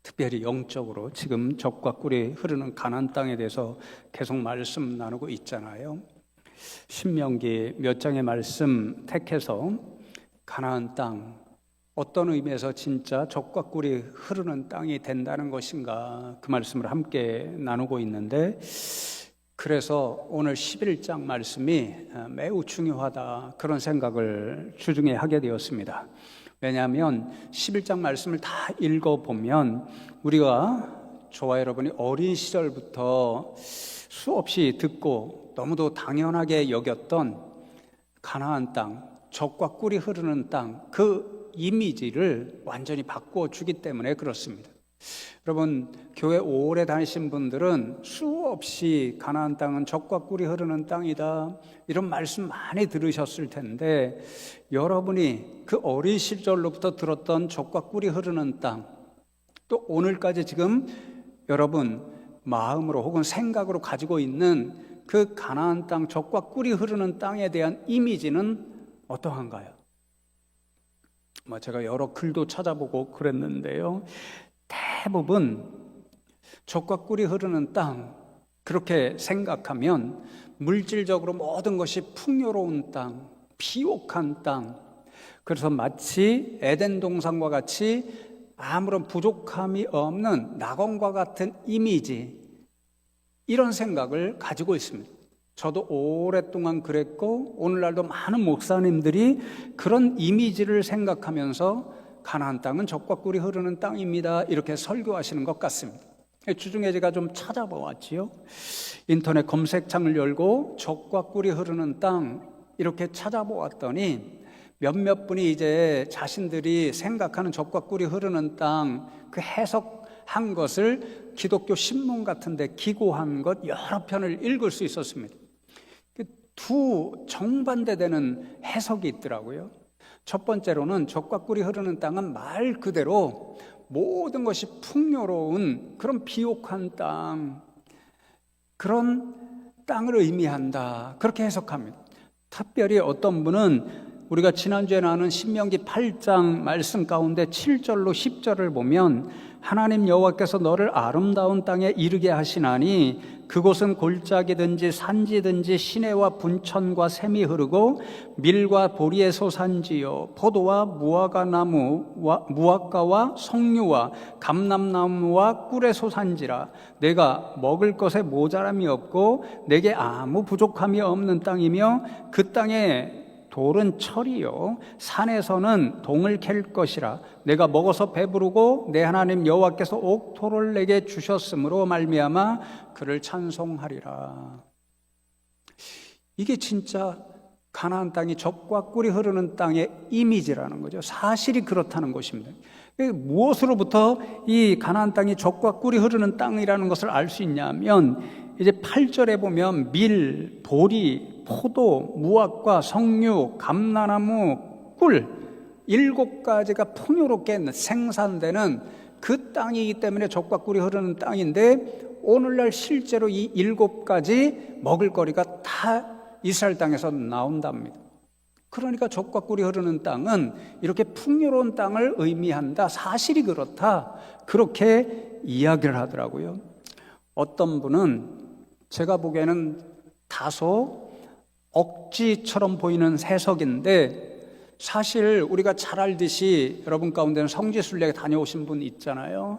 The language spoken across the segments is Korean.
특별히 영적으로 지금 젖과 꿀이 흐르는 가나안 땅에 대해서 계속 말씀 나누고 있잖아요. 신명기 몇 장의 말씀 택해서 가나안 땅, 어떤 의미에서 진짜 젖과 꿀이 흐르는 땅이 된다는 것인가, 그 말씀을 함께 나누고 있는데, 그래서 오늘 11장 말씀이 매우 중요하다, 그런 생각을 주중에 하게 되었습니다. 왜냐하면 11장 말씀을 다 읽어보면 우리가, 저와 여러분이 어린 시절부터 수없이 듣고 너무도 당연하게 여겼던 가나안 땅, 젖과 꿀이 흐르는 땅, 그 이미지를 완전히 바꿔주기 때문에 그렇습니다. 여러분, 교회 오래 다니신 분들은 수없이 가나안 땅은 젖과 꿀이 흐르는 땅이다, 이런 말씀 많이 들으셨을 텐데, 여러분이 그 어린 시절로부터 들었던 젖과 꿀이 흐르는 땅, 또 오늘까지 지금 여러분 마음으로 혹은 생각으로 가지고 있는 그 가나안 땅, 젖과 꿀이 흐르는 땅에 대한 이미지는 어떠한가요? 제가 여러 글도 찾아보고 그랬는데요, 대부분 젖과 꿀이 흐르는 땅, 그렇게 생각하면 물질적으로 모든 것이 풍요로운 땅, 비옥한 땅, 그래서 마치 에덴 동산과 같이 아무런 부족함이 없는 낙원과 같은 이미지, 이런 생각을 가지고 있습니다. 저도 오랫동안 그랬고, 오늘날도 많은 목사님들이 그런 이미지를 생각하면서 가나안 땅은 젖과 꿀이 흐르는 땅입니다, 이렇게 설교하시는 것 같습니다. 주중에 제가 좀 찾아보았지요. 인터넷 검색창을 열고 젖과 꿀이 흐르는 땅 이렇게 찾아보았더니 몇몇 분이 이제 자신들이 생각하는 젖과 꿀이 흐르는 땅, 그 해석한 것을 기독교 신문 같은 데 기고한 것 여러 편을 읽을 수 있었습니다. 두 정반대되는 해석이 있더라고요. 첫 번째로는 젖과 꿀이 흐르는 땅은 말 그대로 모든 것이 풍요로운 그런 비옥한 땅, 그런 땅을 의미한다, 그렇게 해석합니다. 특별히 어떤 분은 우리가 지난주에 나눈 신명기 8장 말씀 가운데 7절로 10절을 보면, 하나님 여호와께서 너를 아름다운 땅에 이르게 하시나니 그곳은 골짜기든지 산지든지 시내와 분천과 샘이 흐르고 밀과 보리의 소산지요, 포도와 무화과와 석류와 감람나무와 꿀의 소산지라. 내가 먹을 것에 모자람이 없고 내게 아무 부족함이 없는 땅이며, 그 땅에 돌은 철이요 산에서는 동을 캘 것이라. 내가 먹어서 배부르고 내 하나님 여호와께서 옥토를 내게 주셨으므로 말미암아 그를 찬송하리라. 이게 진짜 가나안 땅이 젖과 꿀이 흐르는 땅의 이미지라는 거죠. 사실이 그렇다는 것입니다. 무엇으로부터 이 가나안 땅이 젖과 꿀이 흐르는 땅이라는 것을 알 수 있냐면, 이제 8절에 보면 밀, 보리, 포도, 무화과, 석류, 감람나무, 꿀 7가지가 풍요롭게 생산되는 그 땅이기 때문에 젖과 꿀이 흐르는 땅인데, 오늘날 실제로 이 7가지 먹을거리가 다 이스라엘 땅에서 나온답니다. 그러니까 젖과 꿀이 흐르는 땅은 이렇게 풍요로운 땅을 의미한다, 사실이 그렇다, 그렇게 이야기를 하더라고요. 어떤 분은 제가 보기에는 다소 억지처럼 보이는 해석인데, 사실 우리가 잘 알듯이 여러분 가운데는 성지순례에 다녀오신 분 있잖아요.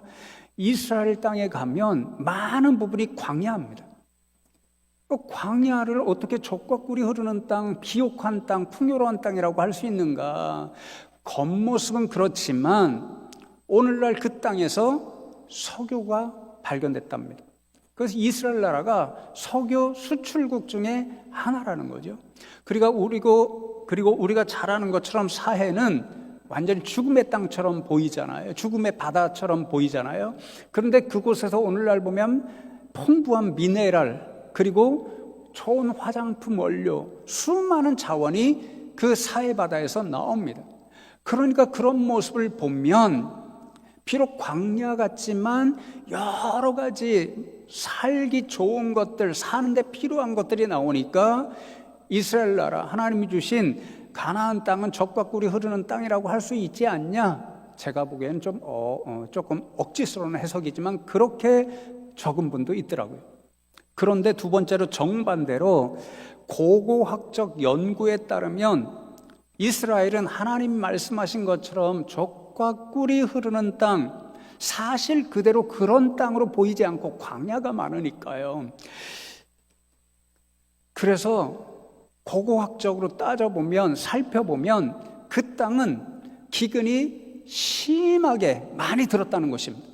이스라엘 땅에 가면 많은 부분이 광야입니다. 광야를 어떻게 젖과 꿀이 흐르는 땅, 비옥한 땅, 풍요로운 땅이라고 할 수 있는가? 겉모습은 그렇지만 오늘날 그 땅에서 석유가 발견됐답니다. 그래서 이스라엘 나라가 석유 수출국 중에 하나라는 거죠. 그리고 우리가 잘 아는 것처럼 사해는 완전히 죽음의 땅처럼 보이잖아요. 죽음의 바다처럼 보이잖아요. 그런데 그곳에서 오늘날 보면 풍부한 미네랄, 그리고 좋은 화장품 원료, 수많은 자원이 그 사해 바다에서 나옵니다. 그러니까 그런 모습을 보면 비록 광야 같지만 여러 가지 살기 좋은 것들, 사는데 필요한 것들이 나오니까 이스라엘 나라, 하나님이 주신 가나안 땅은 젖과 꿀이 흐르는 땅이라고 할 수 있지 않냐? 제가 보기에는 조금 억지스러운 해석이지만 그렇게 적은 분도 있더라고요. 그런데 두 번째로 정반대로 고고학적 연구에 따르면 이스라엘은 하나님 말씀하신 것처럼 젖과 꿀이 흐르는 땅, 사실 그대로 그런 땅으로 보이지 않고 광야가 많으니까요. 그래서 고고학적으로 따져보면, 살펴보면 그 땅은 기근이 심하게 많이 들었다는 것입니다.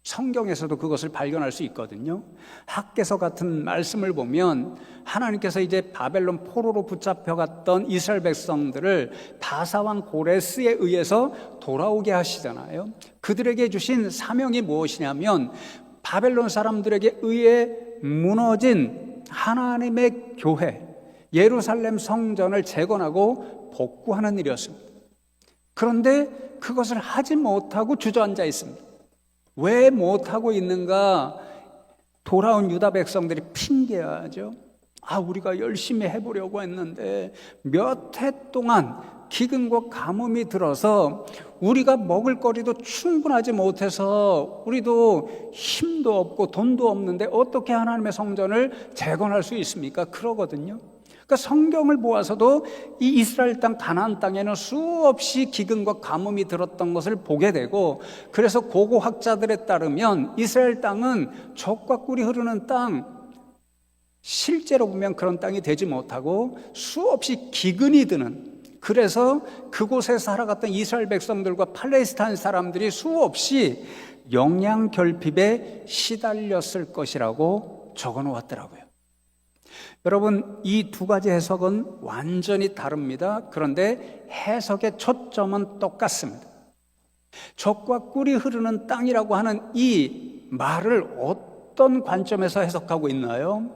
성경에서도 그것을 발견할 수 있거든요. 학개서 같은 말씀을 보면 하나님께서 이제 바벨론 포로로 붙잡혀갔던 이스라엘 백성들을 바사왕 고레스에 의해서 돌아오게 하시잖아요. 그들에게 주신 사명이 무엇이냐면 바벨론 사람들에게 의해 무너진 하나님의 교회, 예루살렘 성전을 재건하고 복구하는 일이었습니다. 그런데 그것을 하지 못하고 주저앉아 있습니다. 왜 못하고 있는가? 돌아온 유다 백성들이 핑계하죠. 우리가 열심히 해보려고 했는데 몇 해 동안 기근과 가뭄이 들어서 우리가 먹을 거리도 충분하지 못해서 우리도 힘도 없고 돈도 없는데 어떻게 하나님의 성전을 재건할 수 있습니까? 그러거든요. 그러니까 성경을 보아서도 이 이스라엘 땅 가나안 땅에는 수없이 기근과 가뭄이 들었던 것을 보게 되고, 그래서 고고학자들에 따르면 이스라엘 땅은 젖과 꿀이 흐르는 땅, 실제로 보면 그런 땅이 되지 못하고 수없이 기근이 드는, 그래서 그곳에 살아갔던 이스라엘 백성들과 팔레스타인 사람들이 수없이 영양 결핍에 시달렸을 것이라고 적어 놓았더라고요. 여러분, 이 두 가지 해석은 완전히 다릅니다. 그런데 해석의 초점은 똑같습니다. 젖과 꿀이 흐르는 땅이라고 하는 이 말을 어떤 관점에서 해석하고 있나요?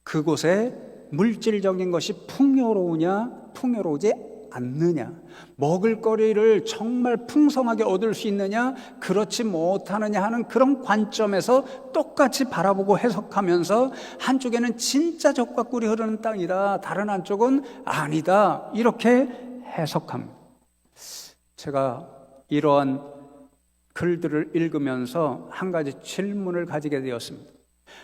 그곳에 물질적인 것이 풍요로우냐, 풍요로우지 않느냐, 먹을거리를 정말 풍성하게 얻을 수 있느냐, 그렇지 못하느냐 하는 그런 관점에서 똑같이 바라보고 해석하면서 한쪽에는 진짜 젖과 꿀이 흐르는 땅이다, 다른 한쪽은 아니다, 이렇게 해석합니다. 제가 이러한 글들을 읽으면서 한 가지 질문을 가지게 되었습니다.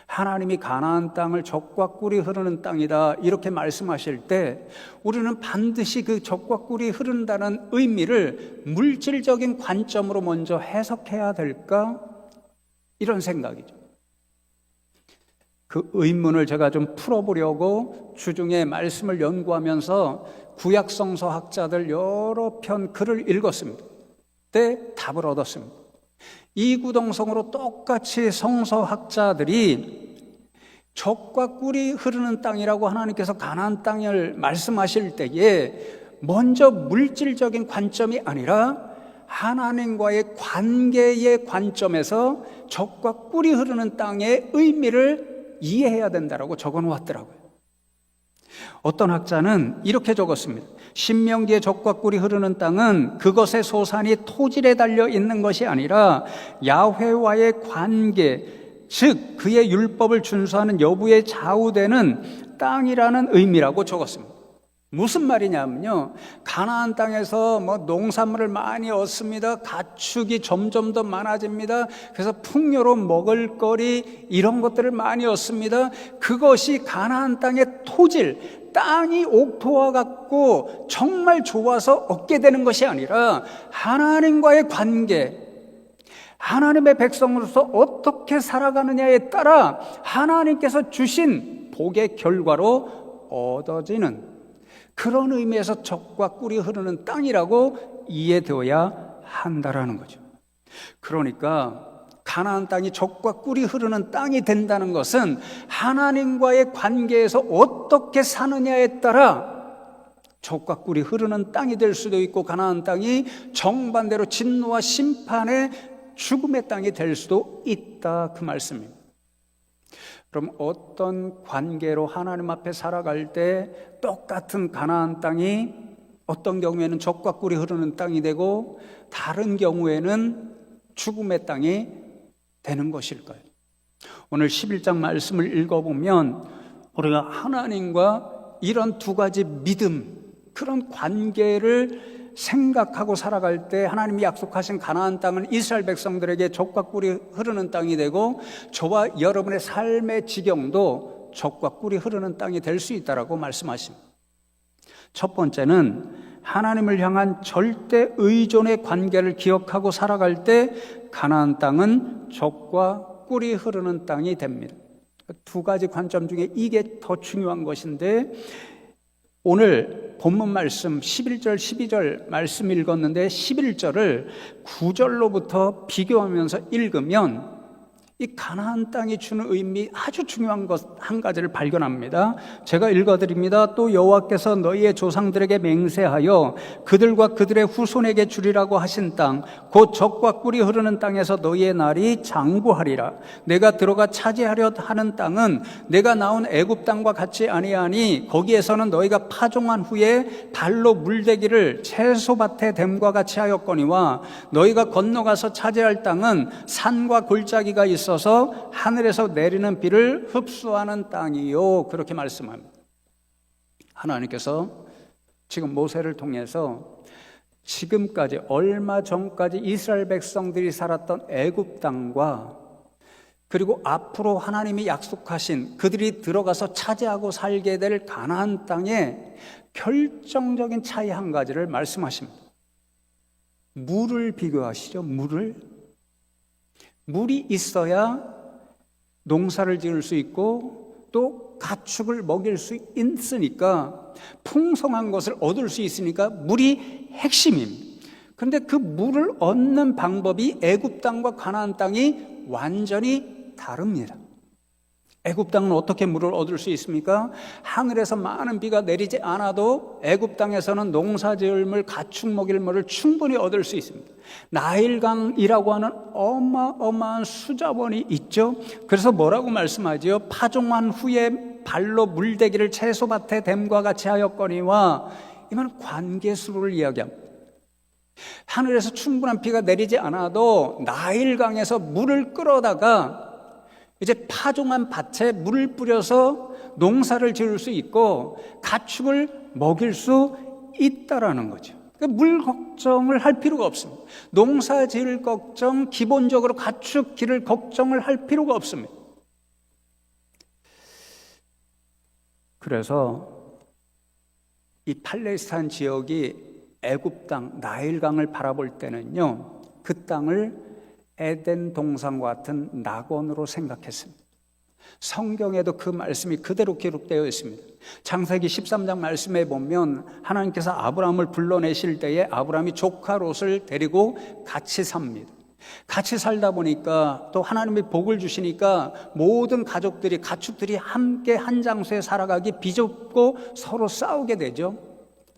하나님이 가나안 땅을 젖과 꿀이 흐르는 땅이다 이렇게 말씀하실 때 우리는 반드시 그 젖과 꿀이 흐른다는 의미를 물질적인 관점으로 먼저 해석해야 될까? 이런 생각이죠. 그 의문을 제가 좀 풀어보려고 주중에 말씀을 연구하면서 구약 성서 학자들 여러 편 글을 읽었습니다. 그때 답을 얻었습니다. 이구동성으로 똑같이 성서학자들이 젖과 꿀이 흐르는 땅이라고 하나님께서 가나안 땅을 말씀하실 때에 먼저 물질적인 관점이 아니라 하나님과의 관계의 관점에서 젖과 꿀이 흐르는 땅의 의미를 이해해야 된다라고 적어 놓았더라고요. 어떤 학자는 이렇게 적었습니다. 신명기의 젖과 꿀이 흐르는 땅은 그것의 소산이 토질에 달려 있는 것이 아니라 야훼와의 관계, 즉 그의 율법을 준수하는 여부에 좌우되는 땅이라는 의미라고 적었습니다. 무슨 말이냐면요, 가나안 땅에서 농산물을 많이 얻습니다. 가축이 점점 더 많아집니다. 그래서 풍요로운 먹을거리 이런 것들을 많이 얻습니다. 그것이 가나안 땅의 토질, 땅이 옥토와 같고 정말 좋아서 얻게 되는 것이 아니라 하나님과의 관계, 하나님의 백성으로서 어떻게 살아가느냐에 따라 하나님께서 주신 복의 결과로 얻어지는 그런 의미에서 젖과 꿀이 흐르는 땅이라고 이해되어야 한다라는 거죠. 그러니까 가나안 땅이 젖과 꿀이 흐르는 땅이 된다는 것은 하나님과의 관계에서 어떻게 사느냐에 따라 젖과 꿀이 흐르는 땅이 될 수도 있고, 가나안 땅이 정반대로 진노와 심판의 죽음의 땅이 될 수도 있다, 그 말씀입니다. 그럼 어떤 관계로 하나님 앞에 살아갈 때 똑같은 가나안 땅이 어떤 경우에는 젖과 꿀이 흐르는 땅이 되고 다른 경우에는 죽음의 땅이 되는 것일까요? 오늘 11장 말씀을 읽어보면 우리가 하나님과 이런 두 가지 믿음, 그런 관계를 생각하고 살아갈 때 하나님이 약속하신 가나안 땅은 이스라엘 백성들에게 젖과 꿀이 흐르는 땅이 되고 저와 여러분의 삶의 지경도 젖과 꿀이 흐르는 땅이 될 수 있다라고 말씀하십니다. 첫 번째는 하나님을 향한 절대 의존의 관계를 기억하고 살아갈 때 가나안 땅은 젖과 꿀이 흐르는 땅이 됩니다. 두 가지 관점 중에 이게 더 중요한 것인데, 오늘 본문 말씀 11절 12절 말씀 읽었는데 11절을 9절로부터 비교하면서 읽으면 이 가나안 땅이 주는 의미 아주 중요한 것 한 가지를 발견합니다. 제가 읽어드립니다. 또 여호와께서 너희의 조상들에게 맹세하여 그들과 그들의 후손에게 주리라고 하신 땅, 곧 젖과 꿀이 흐르는 땅에서 너희의 날이 장구하리라. 내가 들어가 차지하려 하는 땅은 내가 나온 애굽 땅과 같이 아니하니 거기에서는 너희가 파종한 후에 발로 물대기를 채소밭에 댐과 같이 하였거니와 너희가 건너가서 차지할 땅은 산과 골짜기가 있어서 하늘에서 내리는 비를 흡수하는 땅이요. 그렇게 말씀합니다. 하나님께서 지금 모세를 통해서 지금까지 얼마 전까지 이스라엘 백성들이 살았던 애굽 땅과 그리고 앞으로 하나님이 약속하신 그들이 들어가서 차지하고 살게 될 가나안 땅의 결정적인 차이 한 가지를 말씀하십니다. 물을 비교하시죠. 물이 있어야 농사를 지을 수 있고 또 가축을 먹일 수 있으니까, 풍성한 것을 얻을 수 있으니까 물이 핵심입니다. 그런데 그 물을 얻는 방법이 애굽 땅과 가나안 땅이 완전히 다릅니다. 애굽 땅은 어떻게 물을 얻을 수 있습니까? 하늘에서 많은 비가 내리지 않아도 애굽 땅에서는 농사 지을 물, 가축 먹일 물을 충분히 얻을 수 있습니다. 나일강이라고 하는 어마어마한 수자원이 있죠. 그래서 뭐라고 말씀하지요? 파종한 후에 발로 물대기를 채소밭에 댐과 같이 하였거니와, 이건 관계수를 이야기합니다. 하늘에서 충분한 비가 내리지 않아도 나일강에서 물을 끌어다가 이제 파종한 밭에 물을 뿌려서 농사를 지을 수 있고 가축을 먹일 수 있다라는 거죠. 그러니까 물 걱정을 할 필요가 없습니다. 농사 지을 걱정, 기본적으로 가축 기를 걱정을 할 필요가 없습니다. 그래서 이 팔레스타인 지역이 애굽 땅, 나일강을 바라볼 때는요, 그 땅을 에덴 동산과 같은 낙원으로 생각했습니다. 성경에도 그 말씀이 그대로 기록되어 있습니다. 창세기 13장 말씀에 보면 하나님께서 아브라함을 불러내실 때에 아브라함이 조카 롯을 데리고 같이 삽니다. 같이 살다 보니까 또 하나님이 복을 주시니까 모든 가족들이, 가축들이 함께 한 장소에 살아가기 비좁고 서로 싸우게 되죠.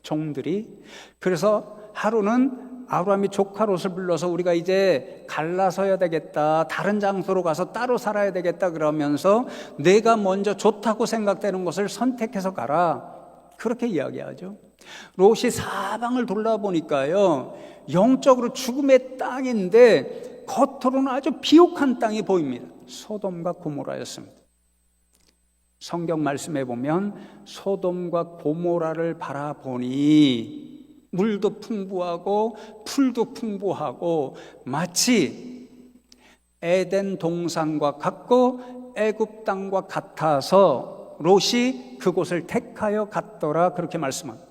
종들이. 그래서 하루는 아브라함이 조카 롯을 불러서 우리가 이제 갈라서야 되겠다, 다른 장소로 가서 따로 살아야 되겠다 그러면서 내가 먼저 좋다고 생각되는 것을 선택해서 가라, 그렇게 이야기하죠. 롯이 사방을 돌아보니까요, 영적으로 죽음의 땅인데 겉으로는 아주 비옥한 땅이 보입니다. 소돔과 고모라였습니다. 성경 말씀에 보면 소돔과 고모라를 바라보니 물도 풍부하고 풀도 풍부하고 마치 에덴 동산과 같고 애굽 땅과 같아서 롯이 그곳을 택하여 갔더라, 그렇게 말씀합니다.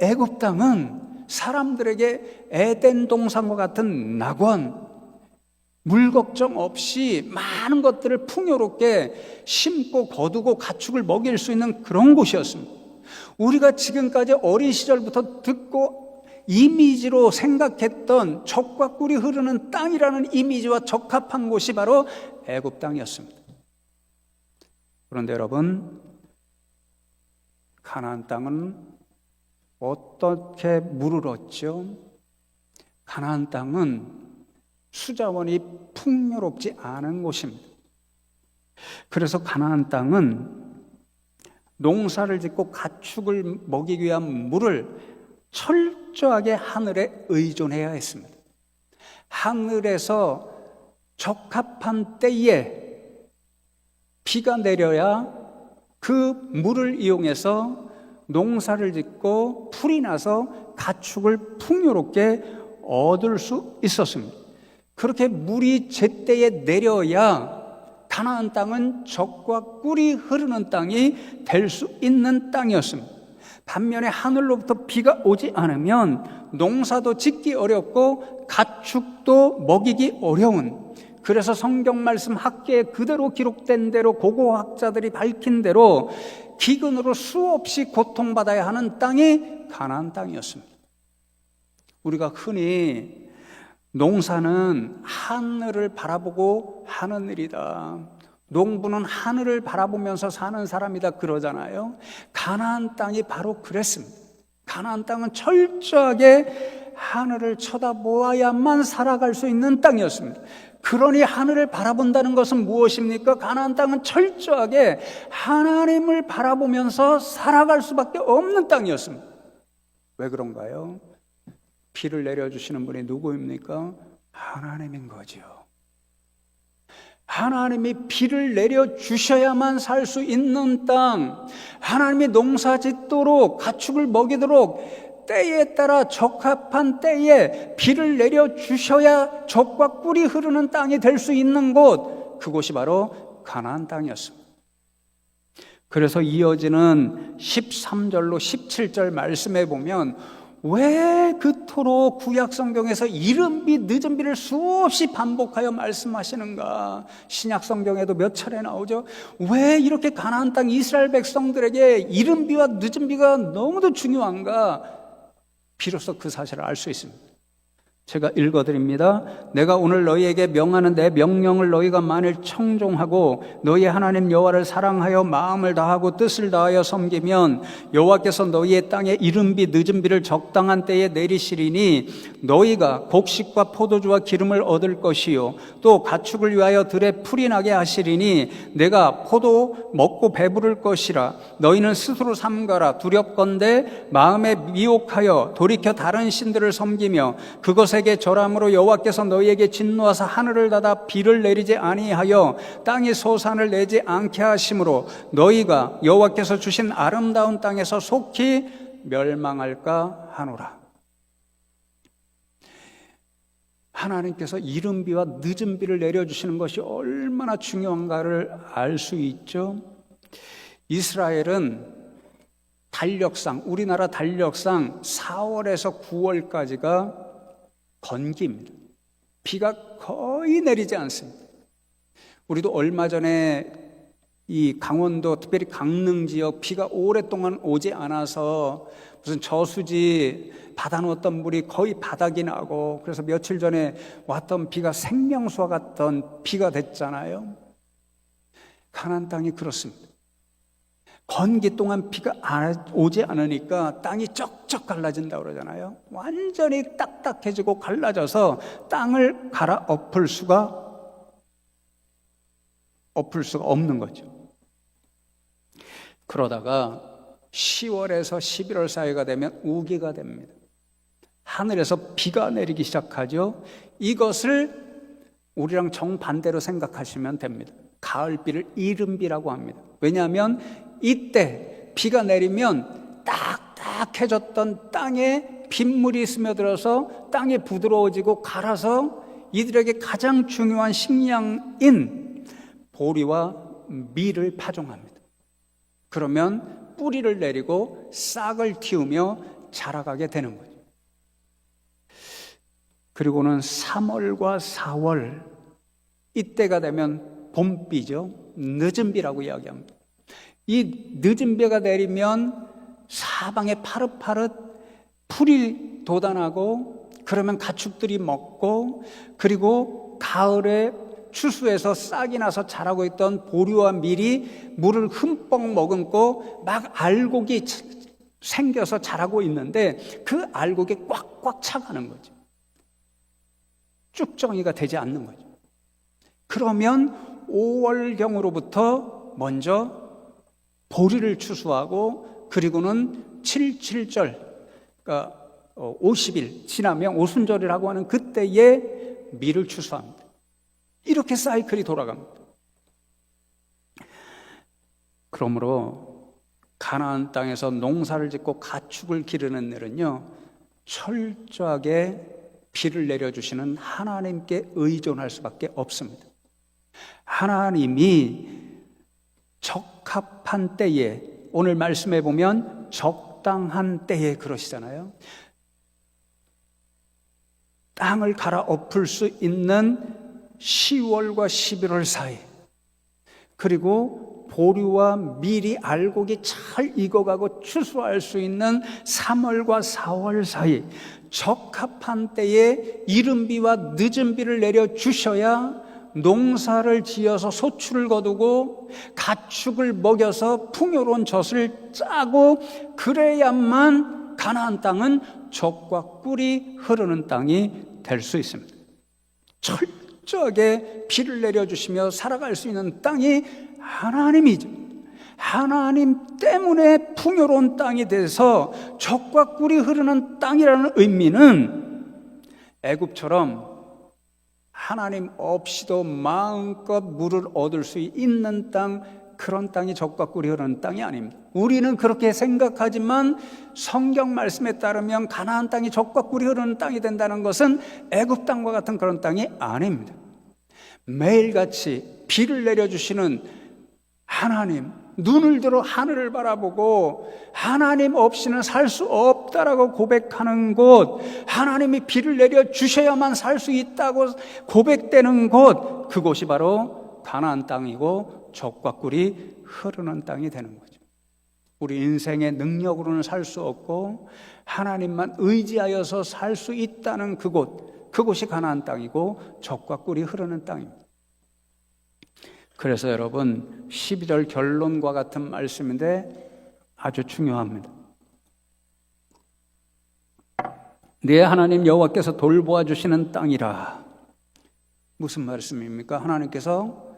애굽 땅은 사람들에게 에덴 동산과 같은 낙원, 물 걱정 없이 많은 것들을 풍요롭게 심고 거두고 가축을 먹일 수 있는 그런 곳이었습니다. 우리가 지금까지 어린 시절부터 듣고 이미지로 생각했던 젖과 꿀이 흐르는 땅이라는 이미지와 적합한 곳이 바로 애굽 땅이었습니다. 그런데 여러분, 가나안 땅은 어떻게 물을 얻죠? 가나안 땅은 수자원이 풍요롭지 않은 곳입니다. 그래서 가나안 땅은 농사를 짓고 가축을 먹이기 위한 물을 철저하게 하늘에 의존해야 했습니다. 하늘에서 적합한 때에 비가 내려야 그 물을 이용해서 농사를 짓고 풀이 나서 가축을 풍요롭게 얻을 수 있었습니다. 그렇게 물이 제때에 내려야 가나안 땅은 젖과 꿀이 흐르는 땅이 될 수 있는 땅이었습니다. 반면에 하늘로부터 비가 오지 않으면 농사도 짓기 어렵고 가축도 먹이기 어려운, 그래서 성경 말씀 학계에 그대로 기록된 대로 고고학자들이 밝힌 대로 기근으로 수없이 고통받아야 하는 땅이 가나안 땅이었습니다. 우리가 흔히 농사는 하늘을 바라보고 하는 일이다, 농부는 하늘을 바라보면서 사는 사람이다 그러잖아요. 가나안 땅이 바로 그랬습니다. 가나안 땅은 철저하게 하늘을 쳐다보아야만 살아갈 수 있는 땅이었습니다. 그러니 하늘을 바라본다는 것은 무엇입니까? 가나안 땅은 철저하게 하나님을 바라보면서 살아갈 수밖에 없는 땅이었습니다. 왜 그런가요? 비를 내려주시는 분이 누구입니까? 하나님인 거죠. 하나님이 비를 내려주셔야만 살 수 있는 땅, 하나님이 농사 짓도록 가축을 먹이도록 때에 따라 적합한 때에 비를 내려주셔야 젖과 꿀이 흐르는 땅이 될 수 있는 곳, 그곳이 바로 가나안 땅이었습니다. 그래서 이어지는 13절로 17절 말씀에 보면 왜 그토록 구약 성경에서 이른 비 늦은 비를 수없이 반복하여 말씀하시는가? 신약 성경에도 몇 차례 나오죠. 왜 이렇게 가나안 땅 이스라엘 백성들에게 이른 비와 늦은 비가 너무도 중요한가? 비로소 그 사실을 알 수 있습니다. 제가 읽어드립니다. 내가 오늘 너희에게 명하는 내 명령을 너희가 만일 청종하고 너희 하나님 여호와를 사랑하여 마음을 다하고 뜻을 다하여 섬기면 여호와께서 너희의 땅에 이른 비 늦은 비를 적당한 때에 내리시리니 너희가 곡식과 포도주와 기름을 얻을 것이요 또 가축을 위하여 들에 풀이 나게 하시리니 내가 포도 먹고 배부를 것이라. 너희는 스스로 삼가라. 두렵건대 마음에 미혹하여 돌이켜 다른 신들을 섬기며 그것에게 절함으로 여호와께서 너희에게 진노하사 하늘을 닫아 비를 내리지 아니하여 땅이 소산을 내지 않게 하심으로 너희가 여호와께서 주신 아름다운 땅에서 속히 멸망할까 하노라. 하나님께서 이른 비와 늦은 비를 내려주시는 것이 얼마나 중요한가를 알 수 있죠. 이스라엘은 달력상, 우리나라 달력상 4월에서 9월까지가 건기입니다. 비가 거의 내리지 않습니다. 우리도 얼마 전에 이 강원도, 특별히 강릉 지역 비가 오랫동안 오지 않아서 무슨 저수지 받아놓았던 물이 거의 바닥이 나고, 그래서 며칠 전에 왔던 비가 생명수와 같던 비가 됐잖아요. 가나안 땅이 그렇습니다. 건기 동안 비가 오지 않으니까 땅이 쩍쩍 갈라진다고 그러잖아요. 완전히 딱딱해지고 갈라져서 땅을 갈아 엎을 수가 없는 거죠. 그러다가 10월에서 11월 사이가 되면 우기가 됩니다. 하늘에서 비가 내리기 시작하죠. 이것을 우리랑 정반대로 생각하시면 됩니다. 가을비를 이른비라고 합니다. 왜냐하면 이때 비가 내리면 딱딱해졌던 땅에 빗물이 스며들어서 땅이 부드러워지고 갈아서 이들에게 가장 중요한 식량인 보리와 밀을 파종합니다. 그러면 뿌리를 내리고 싹을 틔우며 자라가게 되는 거죠. 그리고는 3월과 4월, 이때가 되면 봄비죠. 늦은 비라고 이야기합니다. 이 늦은 비가 내리면 사방에 파릇파릇 풀이 돋아나고, 그러면 가축들이 먹고, 그리고 가을에 추수해서 싹이 나서 자라고 있던 보리와 밀이 물을 흠뻑 머금고 막 알곡이 생겨서 자라고 있는데 그 알곡이 꽉꽉 차가는 거죠. 쭉정이가 되지 않는 거죠. 그러면 5월경으로부터 먼저 보리를 추수하고, 그리고는 7.7절, 그러니까 50일 지나면 오순절이라고 하는 그때에 밀을 추수합니다. 이렇게 사이클이 돌아갑니다. 그러므로 가나안 땅에서 농사를 짓고 가축을 기르는 일은요, 철저하게 비를 내려주시는 하나님께 의존할 수밖에 없습니다. 하나님이 적합한 때에, 오늘 말씀해 보면 적당한 때에 그러시잖아요. 땅을 갈아엎을 수 있는 10월과 11월 사이, 그리고 보류와 밀이 알곡이 잘 익어가고 추수할 수 있는 3월과 4월 사이, 적합한 때에 이른 비와 늦은 비를 내려주셔야 농사를 지어서 소출을 거두고 가축을 먹여서 풍요로운 젖을 짜고, 그래야만 가나안 땅은 젖과 꿀이 흐르는 땅이 될 수 있습니다. 철저하게 비를 내려주시며 살아갈 수 있는 땅이 하나님이죠. 하나님 때문에 풍요로운 땅이 돼서 젖과 꿀이 흐르는 땅이라는 의미는 애굽처럼 하나님 없이도 마음껏 물을 얻을 수 있는 땅, 그런 땅이 젖과 꿀이 흐르는 땅이 아닙니다. 우리는 그렇게 생각하지만 성경 말씀에 따르면 가나안 땅이 젖과 꿀이 흐르는 땅이 된다는 것은 애굽 땅과 같은 그런 땅이 아닙니다. 매일같이 비를 내려주시는 하나님, 눈을 들어 하늘을 바라보고 하나님 없이는 살 수 없다라고 고백하는 곳, 하나님이 비를 내려주셔야만 살 수 있다고 고백되는 곳, 그곳이 바로 가나안 땅이고 젖과 꿀이 흐르는 땅이 되는 거죠. 우리 인생의 능력으로는 살 수 없고 하나님만 의지하여서 살 수 있다는 그곳, 그곳이 가나안 땅이고 젖과 꿀이 흐르는 땅입니다. 그래서 여러분, 11절 결론과 같은 말씀인데 아주 중요합니다. 네 하나님 여호와께서 돌보아 주시는 땅이라. 무슨 말씀입니까? 하나님께서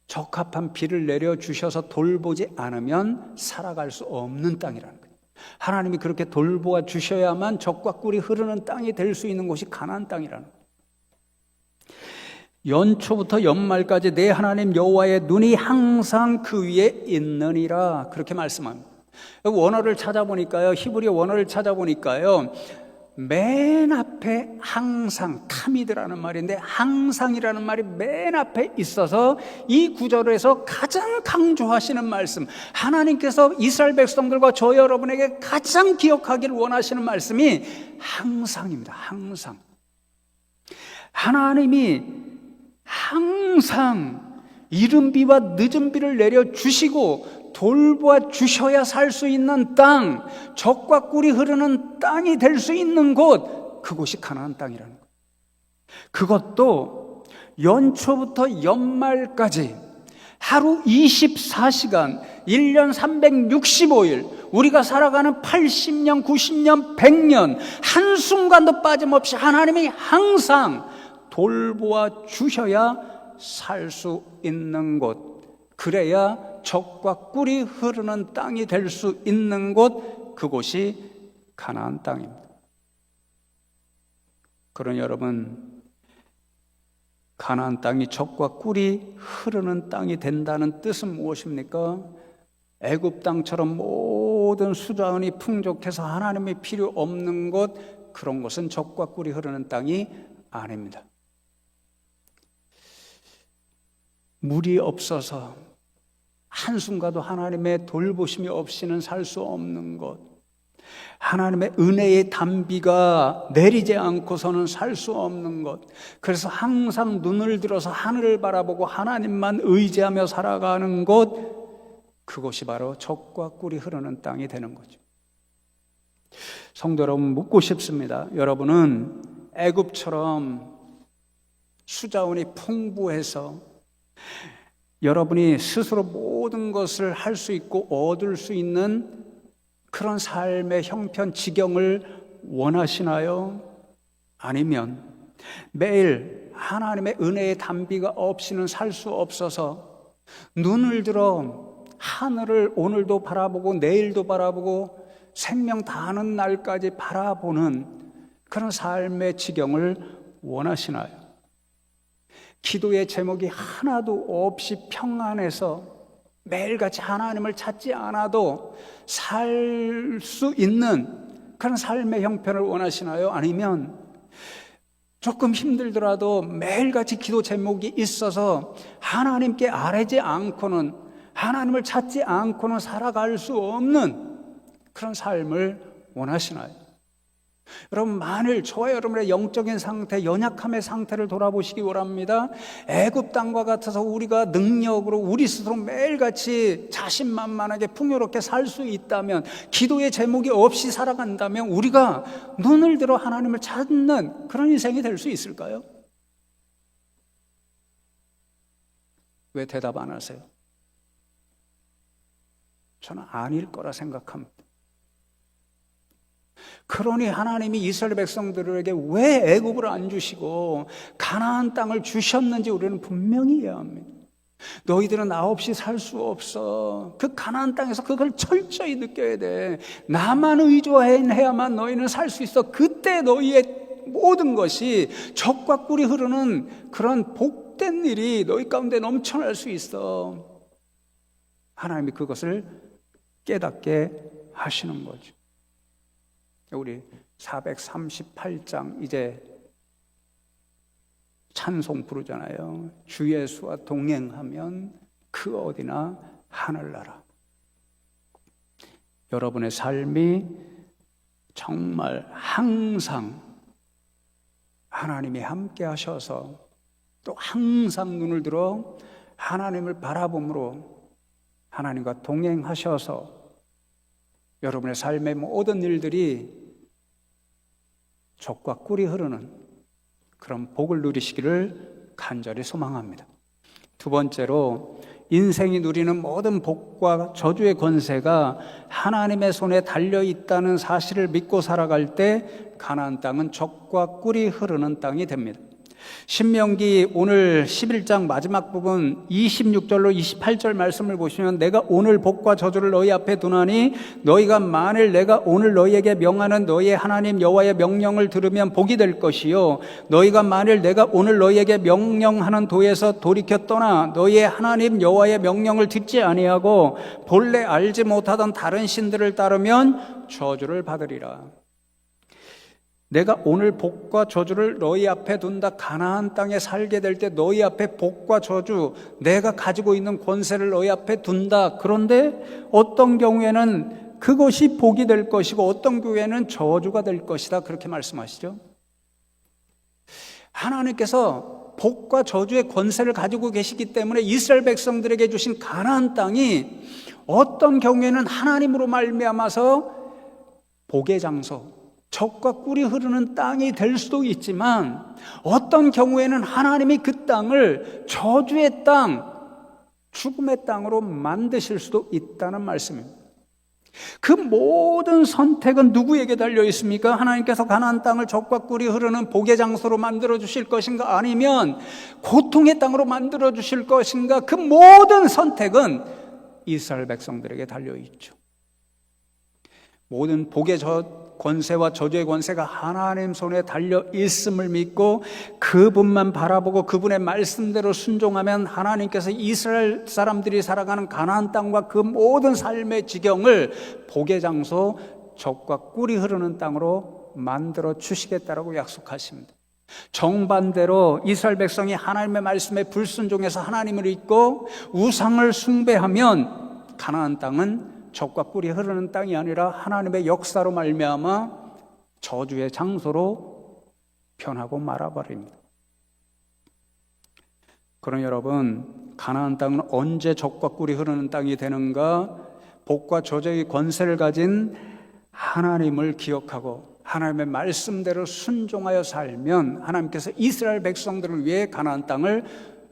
적합한 비를 내려주셔서 돌보지 않으면 살아갈 수 없는 땅이라는 거예요. 하나님이 그렇게 돌보아 주셔야만 젖과 꿀이 흐르는 땅이 될 수 있는 곳이 가나안 땅이라는 거예요. 연초부터 연말까지 내 하나님 여호와의 눈이 항상 그 위에 있느니라, 그렇게 말씀합니다. 원어를 찾아보니까요, 히브리 원어를 찾아보니까요, 맨 앞에 항상, 타미드라는 말인데 항상이라는 말이 맨 앞에 있어서 이 구절에서 가장 강조하시는 말씀, 하나님께서 이스라엘 백성들과 저 여러분에게 가장 기억하기를 원하시는 말씀이 항상입니다. 항상. 하나님이 항상 이른 비와 늦은 비를 내려주시고 돌보아 주셔야 살 수 있는 땅, 젖과 꿀이 흐르는 땅이 될 수 있는 곳, 그곳이 가나안 땅이라는 거예요. 그것도 연초부터 연말까지 하루 24시간, 1년 365일, 우리가 살아가는 80년, 90년, 100년 한순간도 빠짐없이 하나님이 항상 돌보아 주셔야 살 수 있는 곳, 그래야 젖과 꿀이 흐르는 땅이 될 수 있는 곳, 그곳이 가나안 땅입니다. 그러니 여러분, 가나안 땅이 젖과 꿀이 흐르는 땅이 된다는 뜻은 무엇입니까? 애굽 땅처럼 모든 수자원이 풍족해서 하나님의 필요 없는 곳, 그런 곳은 젖과 꿀이 흐르는 땅이 아닙니다. 물이 없어서 한순간도 하나님의 돌보심이 없이는 살 수 없는 것, 하나님의 은혜의 단비가 내리지 않고서는 살 수 없는 것, 그래서 항상 눈을 들어서 하늘을 바라보고 하나님만 의지하며 살아가는 곳, 그곳이 바로 젖과 꿀이 흐르는 땅이 되는 거죠. 성도 여러분, 묻고 싶습니다. 여러분은 애굽처럼 수자원이 풍부해서 여러분이 스스로 모든 것을 할 수 있고 얻을 수 있는 그런 삶의 형편, 지경을 원하시나요? 아니면 매일 하나님의 은혜의 단비가 없이는 살 수 없어서 눈을 들어 하늘을 오늘도 바라보고 내일도 바라보고 생명 다하는 날까지 바라보는 그런 삶의 지경을 원하시나요? 기도의 제목이 하나도 없이 평안해서 매일같이 하나님을 찾지 않아도 살 수 있는 그런 삶의 형편을 원하시나요? 아니면 조금 힘들더라도 매일같이 기도 제목이 있어서 하나님께 아뢰지 않고는, 하나님을 찾지 않고는 살아갈 수 없는 그런 삶을 원하시나요? 여러분, 만일 저와 여러분의 영적인 상태, 연약함의 상태를 돌아보시기 원합니다. 애굽 땅과 같아서 우리가 능력으로 우리 스스로 매일같이 자신만만하게 풍요롭게 살 수 있다면, 기도의 제목이 없이 살아간다면 우리가 눈을 들어 하나님을 찾는 그런 인생이 될 수 있을까요? 왜 대답 안 하세요? 저는 아닐 거라 생각합니다. 그러니 하나님이 이스라엘 백성들에게 왜 애굽을 안 주시고 가나안 땅을 주셨는지 우리는 분명히 이해해야 합니다. 너희들은 나 없이 살 수 없어. 그 가나안 땅에서 그걸 철저히 느껴야 돼. 나만 의존해야만 너희는 살 수 있어. 그때 너희의 모든 것이 젖과 꿀이 흐르는 그런 복된 일이 너희 가운데 넘쳐날 수 있어. 하나님이 그것을 깨닫게 하시는 거죠. 우리 438장 이제 찬송 부르잖아요. 주 예수와 동행하면 그 어디나 하늘나라. 여러분의 삶이 정말 항상 하나님이 함께 하셔서 또 항상 눈을 들어 하나님을 바라봄으로 하나님과 동행하셔서 여러분의 삶의 모든 일들이 젖과 꿀이 흐르는 그런 복을 누리시기를 간절히 소망합니다. 두 번째로, 인생이 누리는 모든 복과 저주의 권세가 하나님의 손에 달려 있다는 사실을 믿고 살아갈 때 가나안 땅은 젖과 꿀이 흐르는 땅이 됩니다. 신명기 오늘 11장 마지막 부분 26절로 28절 말씀을 보시면, 내가 오늘 복과 저주를 너희 앞에 두나니 너희가 만일 내가 오늘 너희에게 명하는 너희의 하나님 여호와의 명령을 들으면 복이 될 것이요, 너희가 만일 내가 오늘 너희에게 명령하는 도에서 돌이켜 떠나 너희의 하나님 여호와의 명령을 듣지 아니하고 본래 알지 못하던 다른 신들을 따르면 저주를 받으리라. 내가 오늘 복과 저주를 너희 앞에 둔다. 가나안 땅에 살게 될 때 너희 앞에 복과 저주, 내가 가지고 있는 권세를 너희 앞에 둔다. 그런데 어떤 경우에는 그것이 복이 될 것이고 어떤 경우에는 저주가 될 것이다. 그렇게 말씀하시죠. 하나님께서 복과 저주의 권세를 가지고 계시기 때문에 이스라엘 백성들에게 주신 가나안 땅이 어떤 경우에는 하나님으로 말미암아서 복의 장소, 젖과 꿀이 흐르는 땅이 될 수도 있지만, 어떤 경우에는 하나님이 그 땅을 저주의 땅, 죽음의 땅으로 만드실 수도 있다는 말씀입니다. 그 모든 선택은 누구에게 달려 있습니까? 하나님께서 가나안 땅을 젖과 꿀이 흐르는 복의 장소로 만들어 주실 것인가, 아니면 고통의 땅으로 만들어 주실 것인가? 그 모든 선택은 이스라엘 백성들에게 달려 있죠. 모든 복의 권세와 저주의 권세가 하나님 손에 달려 있음을 믿고 그분만 바라보고 그분의 말씀대로 순종하면 하나님께서 이스라엘 사람들이 살아가는 가나안 땅과 그 모든 삶의 지경을 복의 장소, 젖과 꿀이 흐르는 땅으로 만들어 주시겠다라고 약속하십니다. 정반대로 이스라엘 백성이 하나님의 말씀에 불순종해서 하나님을 잊고 우상을 숭배하면 가나안 땅은 젖과 꿀이 흐르는 땅이 아니라 하나님의 역사로 말미암아 저주의 장소로 변하고 말아버립니다. 그러나 여러분, 가나안 땅은 언제 젖과 꿀이 흐르는 땅이 되는가? 복과 저주의 권세를 가진 하나님을 기억하고 하나님의 말씀대로 순종하여 살면 하나님께서 이스라엘 백성들을 위해 가나안 땅을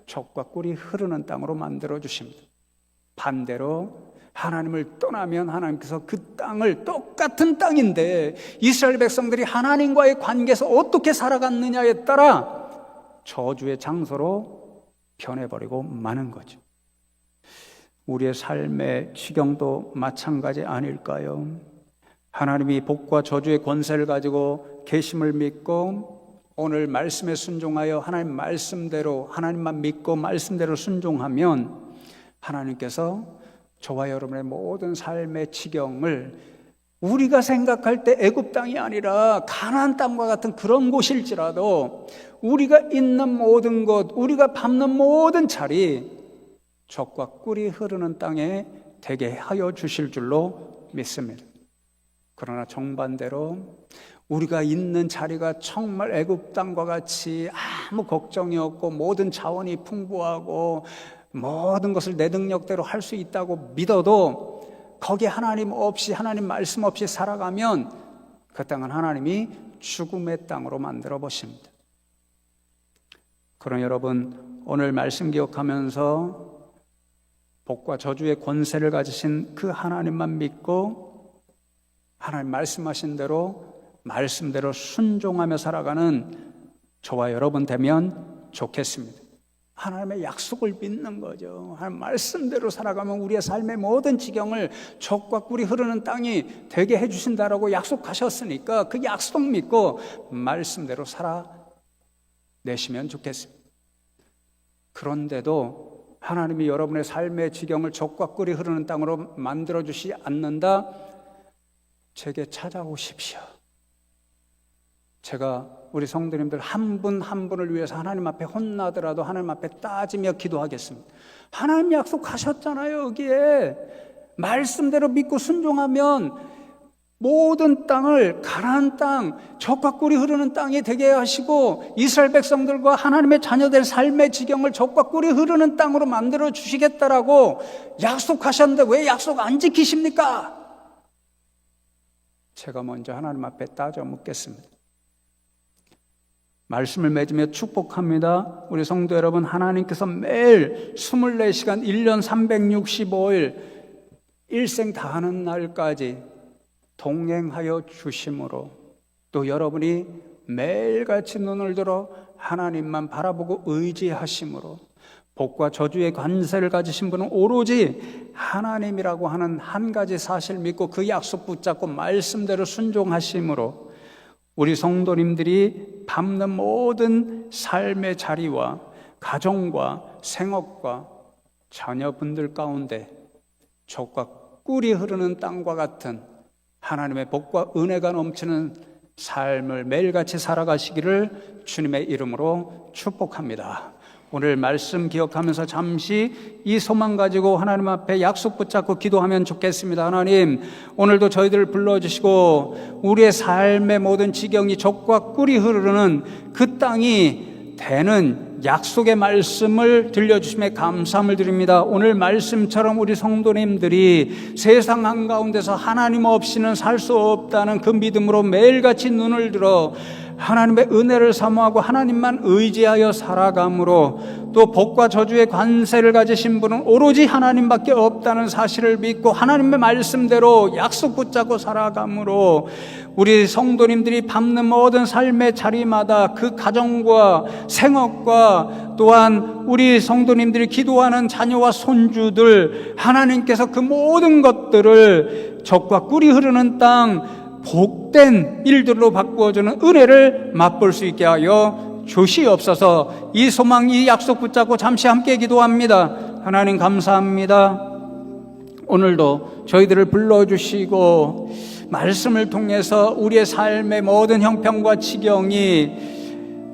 젖과 꿀이 흐르는 땅으로 만들어 주십니다. 반대로 하나님을 떠나면 하나님께서 그 땅을, 똑같은 땅인데 이스라엘 백성들이 하나님과의 관계에서 어떻게 살아갔느냐에 따라 저주의 장소로 변해버리고 마는 거죠. 우리의 삶의 지경도 마찬가지 아닐까요? 하나님이 복과 저주의 권세를 가지고 계심을 믿고 오늘 말씀에 순종하여 하나님 말씀대로, 하나님만 믿고 말씀대로 순종하면 하나님께서 저와 여러분의 모든 삶의 지경을 우리가 생각할 때 애굽 땅이 아니라 가나안 땅과 같은 그런 곳일지라도 우리가 있는 모든 곳, 우리가 밟는 모든 자리 젖과 꿀이 흐르는 땅에 되게 하여 주실 줄로 믿습니다. 그러나 정반대로 우리가 있는 자리가 정말 애굽 땅과 같이 아무 걱정이 없고 모든 자원이 풍부하고 모든 것을 내 능력대로 할 수 있다고 믿어도 거기에 하나님 없이, 하나님 말씀 없이 살아가면 그 땅은 하나님이 죽음의 땅으로 만들어 보십니다. 그러나 여러분, 오늘 말씀 기억하면서 복과 저주의 권세를 가지신 그 하나님만 믿고 하나님 말씀하신 대로 말씀대로 순종하며 살아가는 저와 여러분 되면 좋겠습니다. 하나님의 약속을 믿는 거죠. 하나님 말씀대로 살아가면 우리의 삶의 모든 지경을 젖과 꿀이 흐르는 땅이 되게 해주신다라고 약속하셨으니까 그 약속 믿고 말씀대로 살아내시면 좋겠습니다. 그런데도 하나님이 여러분의 삶의 지경을 젖과 꿀이 흐르는 땅으로 만들어주시지 않는다? 제게 찾아오십시오. 제가 우리 성도님들 한 분 한 분을 위해서 하나님 앞에 혼나더라도 하나님 앞에 따지며 기도하겠습니다. 하나님 약속하셨잖아요. 여기에 말씀대로 믿고 순종하면 모든 땅을 가나안 땅, 젖과 꿀이 흐르는 땅이 되게 하시고 이스라엘 백성들과 하나님의 자녀들 삶의 지경을 젖과 꿀이 흐르는 땅으로 만들어 주시겠다라고 약속하셨는데 왜 약속 안 지키십니까? 제가 먼저 하나님 앞에 따져 묻겠습니다. 말씀을 맺으며 축복합니다. 우리 성도 여러분, 하나님께서 매일 24시간 1년 365일 일생 다하는 날까지 동행하여 주심으로 또 여러분이 매일같이 눈을 들어 하나님만 바라보고 의지하심으로 복과 저주의 관세를 가지신 분은 오로지 하나님이라고 하는 한 가지 사실 믿고 그 약속 붙잡고 말씀대로 순종하심으로 우리 성도님들이 밟는 모든 삶의 자리와 가정과 생업과 자녀분들 가운데 젖과 꿀이 흐르는 땅과 같은 하나님의 복과 은혜가 넘치는 삶을 매일같이 살아가시기를 주님의 이름으로 축복합니다. 오늘 말씀 기억하면서 잠시 이 소망 가지고 하나님 앞에 약속 붙잡고 기도하면 좋겠습니다. 하나님, 오늘도 저희들을 불러주시고 우리의 삶의 모든 지경이 젖과 꿀이 흐르는 그 땅이 되는 약속의 말씀을 들려주심에 감사함을 드립니다. 오늘 말씀처럼 우리 성도님들이 세상 한가운데서 하나님 없이는 살 수 없다는 그 믿음으로 매일같이 눈을 들어 하나님의 은혜를 사모하고 하나님만 의지하여 살아감으로 또 복과 저주의 관세를 가지신 분은 오로지 하나님밖에 없다는 사실을 믿고 하나님의 말씀대로 약속 붙잡고 살아감으로 우리 성도님들이 밟는 모든 삶의 자리마다 그 가정과 생업과 또한 우리 성도님들이 기도하는 자녀와 손주들 하나님께서 그 모든 것들을 젖과 꿀이 흐르는 땅 복된 일들로 바꾸어주는 은혜를 맛볼 수 있게 하여 주시옵소서. 이 소망, 이 약속 붙잡고 잠시 함께 기도합니다. 하나님 감사합니다. 오늘도 저희들을 불러주시고 말씀을 통해서 우리의 삶의 모든 형편과 지경이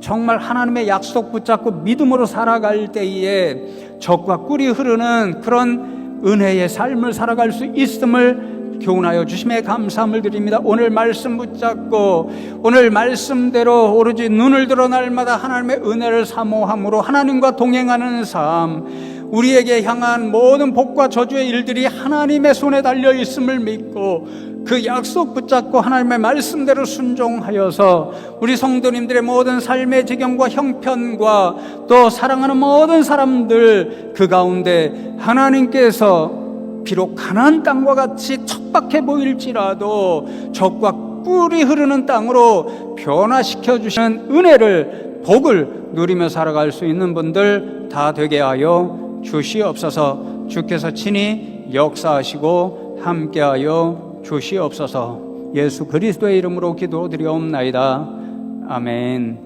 정말 하나님의 약속 붙잡고 믿음으로 살아갈 때에 젖과 꿀이 흐르는 그런 은혜의 삶을 살아갈 수 있음을 교훈하여 주심에 감사함을 드립니다. 오늘 말씀 붙잡고 오늘 말씀대로 오로지 눈을 들어 날마다 하나님의 은혜를 사모함으로 하나님과 동행하는 삶, 우리에게 향한 모든 복과 저주의 일들이 하나님의 손에 달려 있음을 믿고 그 약속 붙잡고 하나님의 말씀대로 순종하여서 우리 성도님들의 모든 삶의 지경과 형편과 또 사랑하는 모든 사람들 그 가운데 하나님께서 비록 가나안 땅과 같이 척박해 보일지라도 젖과 꿀이 흐르는 땅으로 변화시켜 주시는 은혜를 복을 누리며 살아갈 수 있는 분들 다 되게 하여 주시옵소서. 주께서 친히 역사하시고 함께하여 주시옵소서. 예수 그리스도의 이름으로 기도드리옵나이다. 아멘.